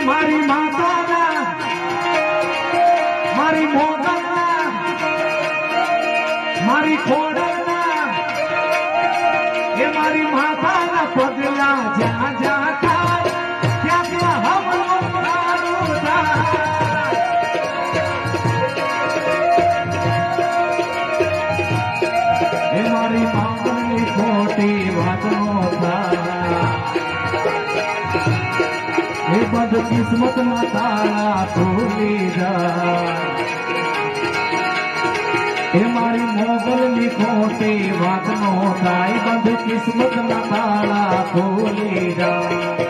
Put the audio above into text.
મારી માતાના મારી મોગલના મારી ખોડલના એ મારી માતાના પગલા જ્યાં જ્યાં થાય ત્યાં ત્યાં હમણાં તારું થાય એ મારી માતાની ખોટી વાતનો થાય એ બધ કિસ્મત ના તાળા ખોલી જાય એ મારી મોગલ ની ખોટી વાત નો થાય બધ કિસ્મત ના તાળા ખોલી જાય